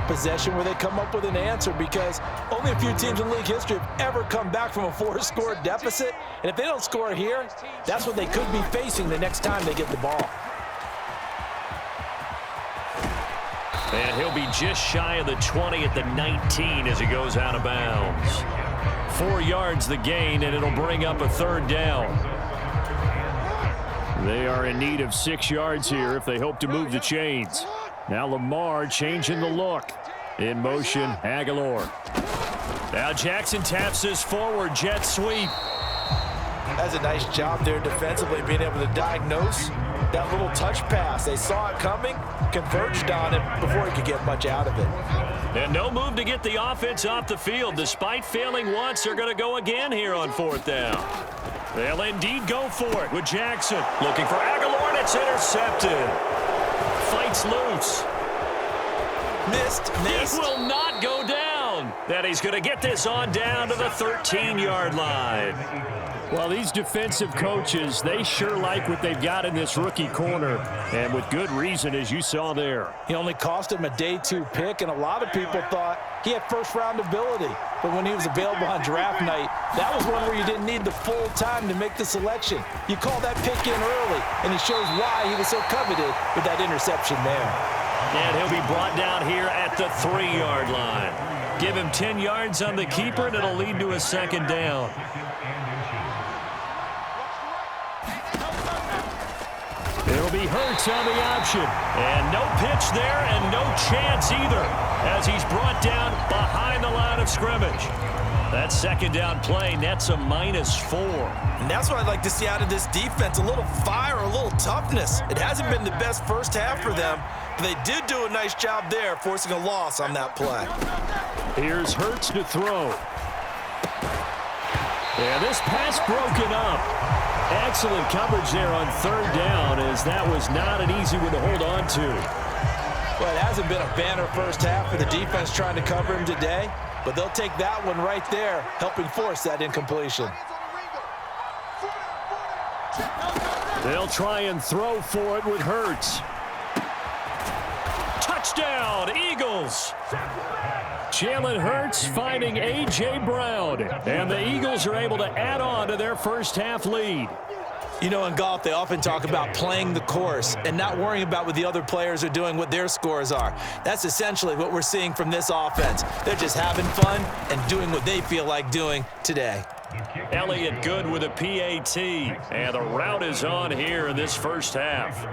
possession where they come up with an answer, because only a few teams in league history have ever come back from a 4-score deficit. And if they don't score here, that's what they could be facing the next time they get the ball. And he'll be just shy of the 20 at the 19 as he goes out of bounds. 4 yards the gain, and it'll bring up a 3rd down. They are in need of 6 yards here if they hope to move the chains. Now Lamar changing the look. In motion, Aguilar. Now Jackson taps this forward, jet sweep. That's a nice job there defensively, being able to diagnose that little touch pass. They saw it coming, converged on it before he could get much out of it. And no move to get the offense off the field. Despite failing once, they're going to go again here on 4th down. They'll indeed go for it with Jackson. Looking for Aguilar, and it's intercepted. Fights loose. Missed. He will not go down. Then he's going to get this on down to the 13-yard line. Well, these defensive coaches, they sure like what they've got in this rookie corner, and with good reason, as you saw there. He only cost him a day 2 pick, and a lot of people thought he had first-round ability. But when he was available on draft night, that was one where you didn't need the full time to make the selection. You call that pick in early, and it shows why he was so coveted with that interception there. And he'll be brought down here at the 3-yard line. Give him 10 yards on the keeper, and it'll lead to a 2nd down. It'll be Hurts on the option. And no pitch there and no chance either as he's brought down behind the line of scrimmage. That 2nd down play nets a -4. And that's what I'd like to see out of this defense, a little fire, a little toughness. It hasn't been the best first half for them, but they did do a nice job there, forcing a loss on that play. Here's Hurts to throw. And this pass broken up. Excellent coverage there on 3rd down, as that was not an easy one to hold on to. Well, it hasn't been a banner first half for the defense trying to cover him today, but they'll take that one right there, helping force that incompletion. They'll try and throw for it with Hurts. Touchdown, Eagles! Jalen Hurts finding A.J. Brown, and the Eagles are able to add on to their first half lead. You know, in golf, they often talk about playing the course and not worrying about what the other players are doing, what their scores are. That's essentially what we're seeing from this offense. They're just having fun and doing what they feel like doing today. Elliott good with a PAT, and the route is on here in this first half.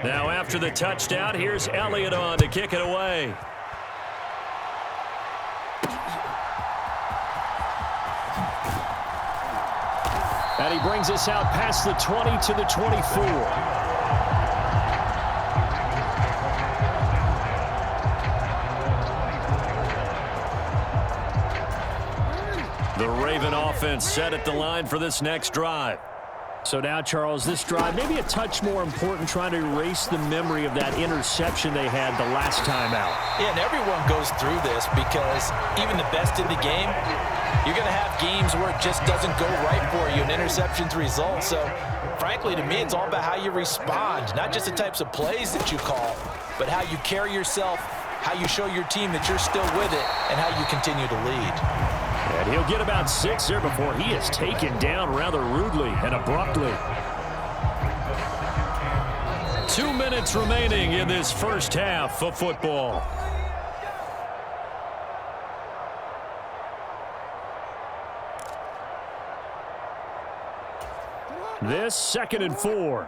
Now after the touchdown, here's Elliott on to kick it away. And he brings us out past the 20 to the 24. The Raven offense set at the line for this next drive. So now, Charles, this drive maybe a touch more important, trying to erase the memory of that interception they had the last time out. Yeah, and everyone goes through this because even the best in the game, you're going to have games where it just doesn't go right for you, and interceptions result. So, frankly, to me, it's all about how you respond, not just the types of plays that you call, but how you carry yourself, how you show your team that you're still with it, and how you continue to lead. And he'll get about 6 there before he is taken down rather rudely and abruptly. 2 minutes remaining in this first half of football. This 2nd and 4.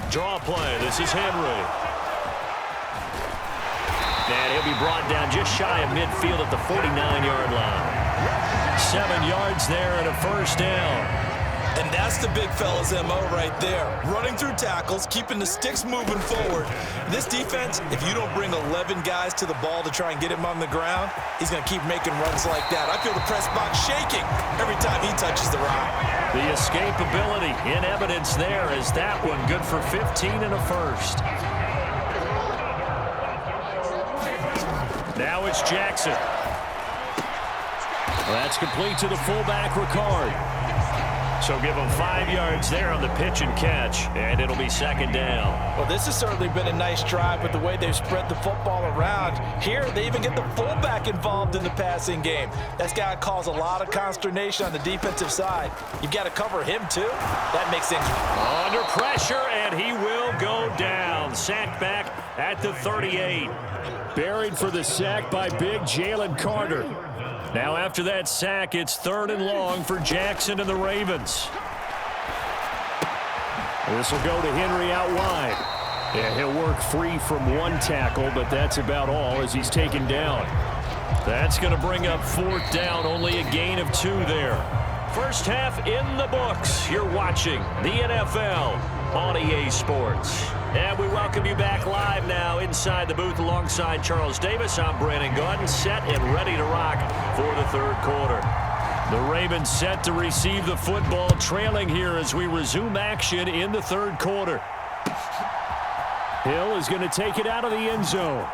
Draw play. This is Henry. And he'll be brought down just shy of midfield at the 49-yard line. 7 yards there and a first down. And that's the big fella's MO right there. Running through tackles, keeping the sticks moving forward. This defense, if you don't bring 11 guys to the ball to try and get him on the ground, he's going to keep making runs like that. I feel the press box shaking every time he touches the rock. The escapability in evidence there is that one good for 15 and a first. Now it's Jackson. That's complete to the fullback, Ricard. So give them 5 yards there on the pitch and catch, and it'll be second down. Well, this has certainly been a nice drive with the way they've spread the football around. Here, they even get the fullback involved in the passing game. That's got to cause a lot of consternation on the defensive side. You've got to cover him, too. That makes things under pressure, and he will go down. Sacked back at the 38. Buried for the sack by big Jalen Carter. Now after that sack, it's 3rd and long for Jackson and the Ravens. This will go to Henry out wide. Yeah, he'll work free from 1 tackle, but that's about all as he's taken down. That's going to bring up 4th down, only a gain of 2 there. First half in the books. You're watching the NFL on EA Sports. And we welcome you back live now inside the booth alongside Charles Davis. I'm Brandon Gaudin, set and ready to rock for the 3rd quarter. The Ravens set to receive the football, trailing here as we resume action in the 3rd quarter. Hill is going to take it out of the end zone.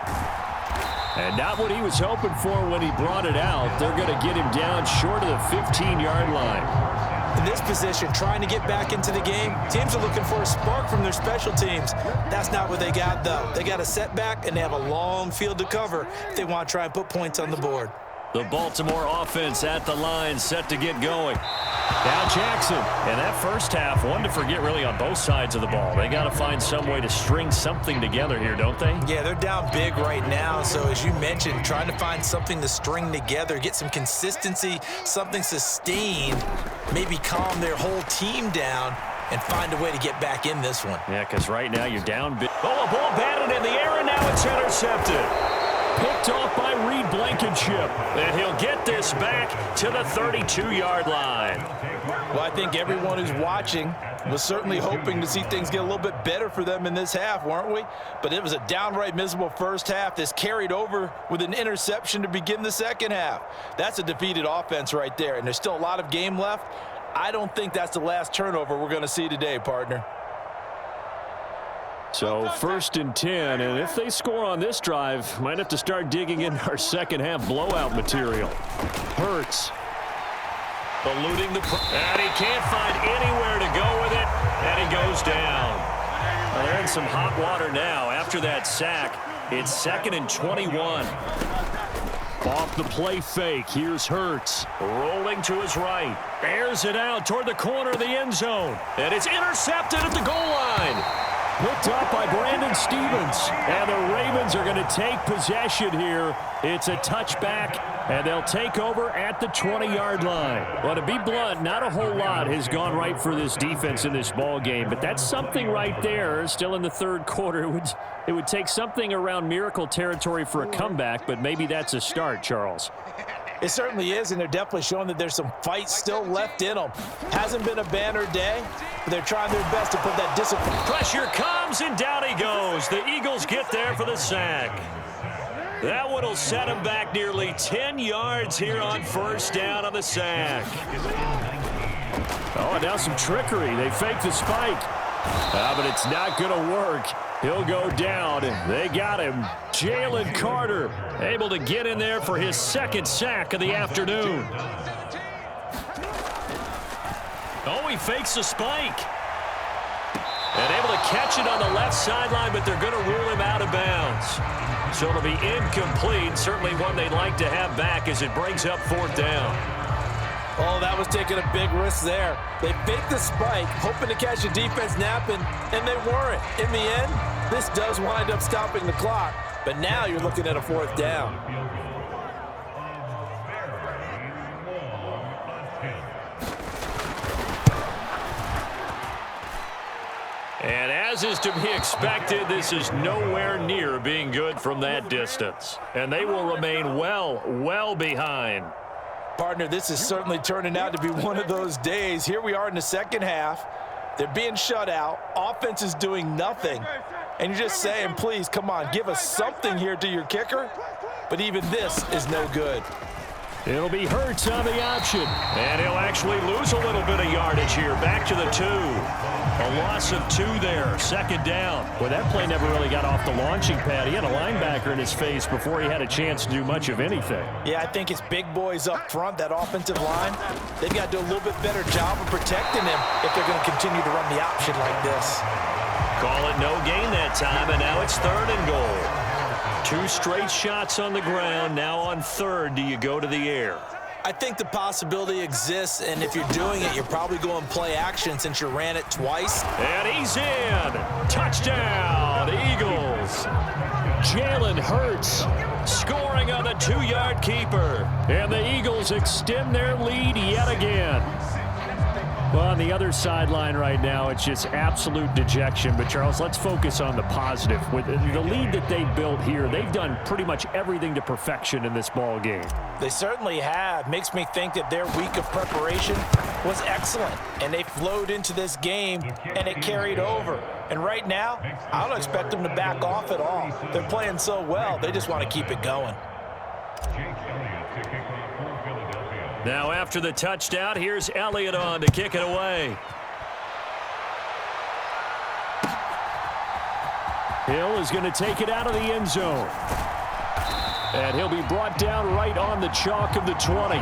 And not what he was hoping for when he brought it out. They're going to get him down short of the 15-yard line. In this position, trying to get back into the game, teams are looking for a spark from their special teams. That's not what they got, though. They got a setback, and they have a long field to cover if they want to try and put points on the board. The Baltimore offense at the line, set to get going. Now Jackson. And that first half, one to forget really on both sides of the ball. They got to find some way to string something together here, don't they? Yeah, they're down big right now. So as you mentioned, trying to find something to string together, get some consistency, something sustained, maybe calm their whole team down and find a way to get back in this one. Yeah, because right now you're down big. Oh, a ball batted in the air, and now it's intercepted. Picked off by Reed Blankenship. And he'll get this back to the 32-yard line. Well, I think everyone who's watching was certainly hoping to see things get a little bit better for them in this half, weren't we? But it was a downright miserable first half. This carried over with an interception to begin the second half. That's a defeated offense right there, and there's still a lot of game left. I don't think that's the last turnover we're going to see today, partner. So 1st and 10, and if they score on this drive, might have to start digging in our second half blowout material. Hurts. Eluding the... And he can't find anywhere to go with it, and he goes down. Well, they're in some hot water now. After that sack, it's 2nd and 21. Off the play fake, here's Hurts. Rolling to his right. Airs it out toward the corner of the end zone. And it's intercepted at the goal line. Picked up by Brandon Stevens. And the Ravens are going to take possession here. It's a touchback, and they'll take over at the 20-yard line. Well, to be blunt, not a whole lot has gone right for this defense in this ball game, but that's something right there. Still in the 3rd quarter. It would take something around miracle territory for a comeback, but maybe that's a start, Charles. It certainly is, and they're definitely showing that there's some fight still left in them. Hasn't been a banner day, but they're trying their best to put that discipline. Pressure comes, and down he goes. The Eagles get there for the sack. That one will set him back nearly 10 yards here on 1st down on the sack. Oh, and now some trickery. They fake the spike. But it's not going to work. He'll go down. They got him. Jalen Carter able to get in there for his 2nd sack of the afternoon. Oh, he fakes the spike. And able to catch it on the left sideline, but they're going to rule him out of bounds. So it'll be incomplete. Certainly one they'd like to have back as it brings up 4th down. Oh, that was taking a big risk there. They faked the spike, hoping to catch a defense napping, and they weren't. In the end, this does wind up stopping the clock. But now you're looking at a 4th down. And as is to be expected, this is nowhere near being good from that distance. And they will remain well behind. Partner, this is certainly turning out to be one of those days. Here we are in the second half. They're being shut out. Offense is doing nothing. And you're just saying, please, come on, give us something here to your kicker. But even this is no good. It'll be Hurts on the option. And he'll actually lose a little bit of yardage here. Back to the 2. A loss of 2 there, second down. Well, that play never really got off the launching pad. He had a linebacker in his face before he had a chance to do much of anything. Yeah, I think it's big boys up front, that offensive line. They've got to do a little bit better job of protecting him if they're going to continue to run the option like this. Call it no gain that time, and now it's 3rd and goal. 2 straight shots on the ground. Now on 3rd, do you go to the air? I think the possibility exists, and if you're doing it, you're probably going play action since you ran it twice. And he's in. Touchdown, Eagles. Jalen Hurts Scoring on the 2-yard keeper. And the Eagles extend their lead yet again. Well, on the other sideline right now, it's just absolute dejection. But, Charles, let's focus on the positive. With the lead that they built here, they've done pretty much everything to perfection in this ball game. They certainly have. Makes me think that their week of preparation was excellent. And they flowed into this game, and it carried over. And right now, I don't expect them to back off at all. They're playing so well, they just want to keep it going. Now after the touchdown, here's Elliott on to kick it away. Hill is going to take it out of the end zone. And he'll be brought down right on the chalk of the 20.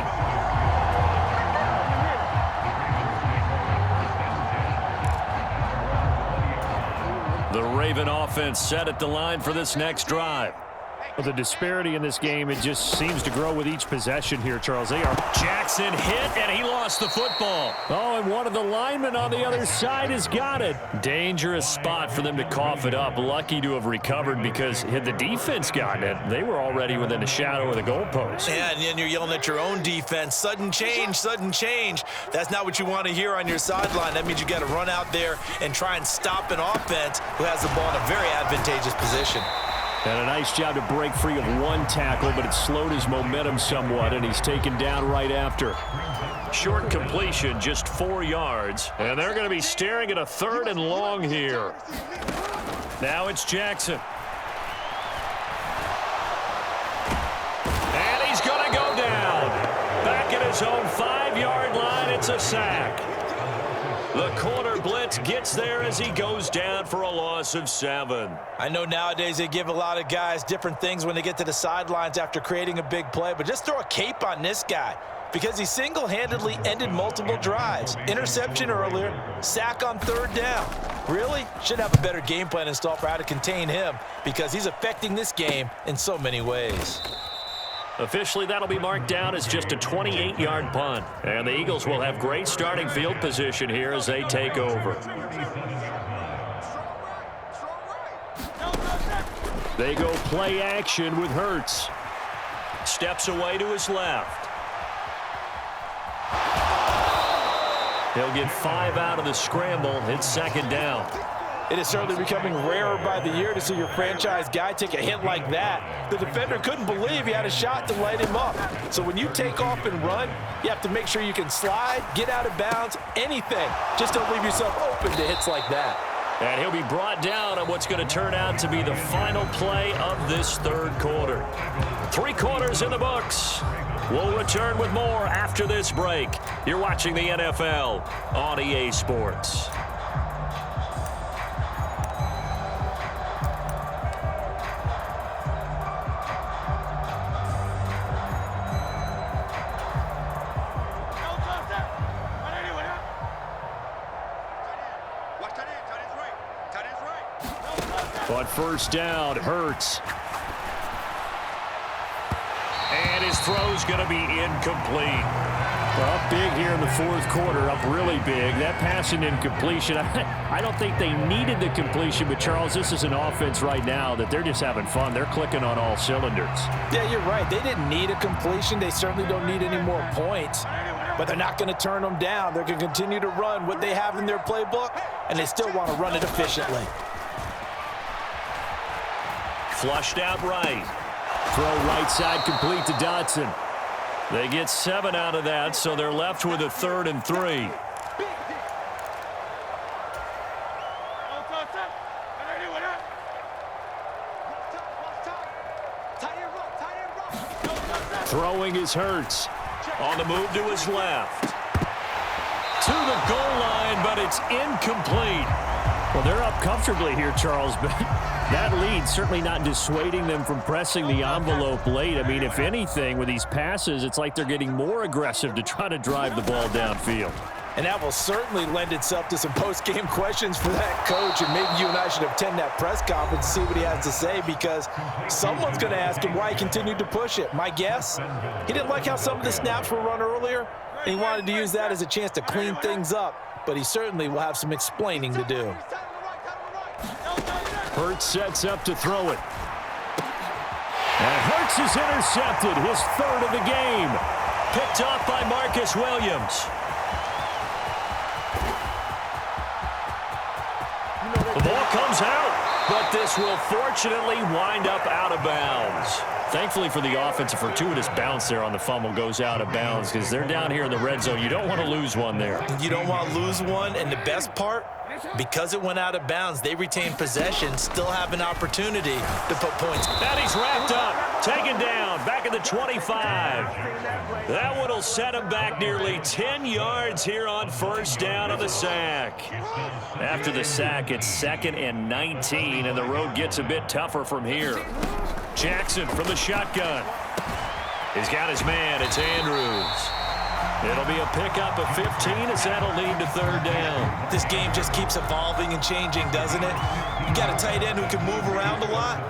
The Raven offense set at the line for this next drive. Well, the disparity in this game, it just seems to grow with each possession here, Charles. They are. Jackson hit, and he lost the football. Oh, and one of the linemen on the other side has got it. Dangerous spot for them to cough it up. Lucky to have recovered because had the defense gotten it, they were already within the shadow of the goalpost. Yeah, and then you're yelling at your own defense. Sudden change, sudden change. That's not what you want to hear on your sideline. That means you got to run out there and try and stop an offense who has the ball in a very advantageous position. And a nice job to break free of one tackle, but it slowed his momentum somewhat, and he's taken down right after. Short completion, just 4 yards. And they're going to be staring at a 3rd and long here. Now it's Jackson. And he's going to go down. Back at his own 5-yard line, it's a sack. The corner blitz gets there as he goes down for a loss of 7. I know nowadays they give a lot of guys different things when they get to the sidelines after creating a big play, but just throw a cape on this guy because he single-handedly ended multiple drives. Interception earlier, sack on 3rd down. Really? Should have a better game plan installed for how to contain him because he's affecting this game in so many ways. Officially, that'll be marked down as just a 28-yard punt. And the Eagles will have great starting field position here as they take over. They go play action with Hurts. Steps away to his left. He'll get 5 out of the scramble. It's 2nd down. It is certainly becoming rarer by the year to see your franchise guy take a hit like that. The defender couldn't believe he had a shot to light him up. So when you take off and run, you have to make sure you can slide, get out of bounds, anything. Just don't leave yourself open to hits like that. And he'll be brought down on what's going to turn out to be the final play of this 3rd quarter. 3 quarters in the books. We'll return with more after this break. You're watching the NFL on EA Sports. But 1st down, Hurts. And his throw's going to be incomplete. Well, up big here in the 4th quarter, up really big. That passing incompletion, I don't think they needed the completion, but Charles, this is an offense right now that they're just having fun. They're clicking on all cylinders. Yeah, you're right. They didn't need a completion. They certainly don't need any more points, but they're not going to turn them down. They're going to continue to run what they have in their playbook, and they still want to run it efficiently. Flushed out right. Throw right side complete to Dotson. They get 7 out of that, so they're left with a 3rd and 3. Throwing is Hurts. On the move to his left. to the goal line, but it's incomplete. Well, they're up comfortably here, Charles, but that lead certainly not dissuading them from pressing the envelope late. I mean, if anything, with these passes, it's like they're getting more aggressive to try to drive the ball downfield. And that will certainly lend itself to some post-game questions for that coach, and maybe you and I should attend that press conference and see what he has to say, because someone's going to ask him why he continued to push it. My guess, he didn't like how some of the snaps were run earlier, and he wanted to use that as a chance to clean things up, but he certainly will have some explaining to do. Hurts sets up to throw it. And Hurts is intercepted, his third of the game. Picked off by Marcus Williams. The ball comes out, but this will fortunately wind up out of bounds. Thankfully for the offense, a fortuitous bounce there on the fumble goes out of bounds because they're down here in the red zone. You don't want to lose one there. You don't want to lose one, and the best part, because it went out of bounds, they retain possession, still have an opportunity to put points. And he's wrapped up, taken down, back at the 25. That one will set him back nearly 10 yards here on first down on the sack. After the sack, it's 2nd and 19, and the road gets a bit tougher from here. Jackson from the shotgun. He's got his man. It's Andrews. It'll be a pickup of 15 as that'll lead to third down. This game just keeps evolving and changing, doesn't it? You got a tight end who can move around a lot.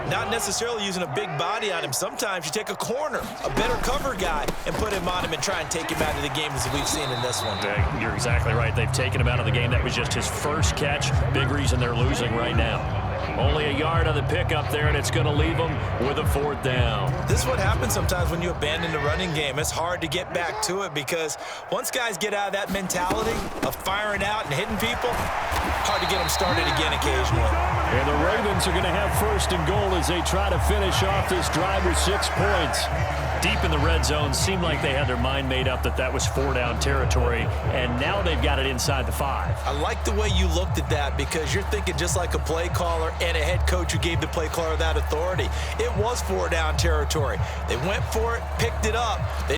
Not necessarily using a big body on him. Sometimes you take a corner, a better cover guy, and put him on him and try and take him out of the game, as we've seen in this one. You're exactly right. They've taken him out of the game. That was just his first catch. Big reason they're losing right now. Only a yard on the pickup there, and it's going to leave them with a fourth down. This is what happens sometimes when you abandon the running game. It's hard to get back to it because once guys get out of that mentality of firing out and hitting people, hard to get them started again occasionally. And the Ravens are going to have first and goal as they try to finish off this drive with 6 points. Deep in the red zone, seemed like they had their mind made up that that was 4-down territory, and now they've got it inside the 5. I like the way you looked at that because you're thinking just like a play caller and a head coach who gave the play caller that authority. It was 4-down territory. They went for it, picked it up. They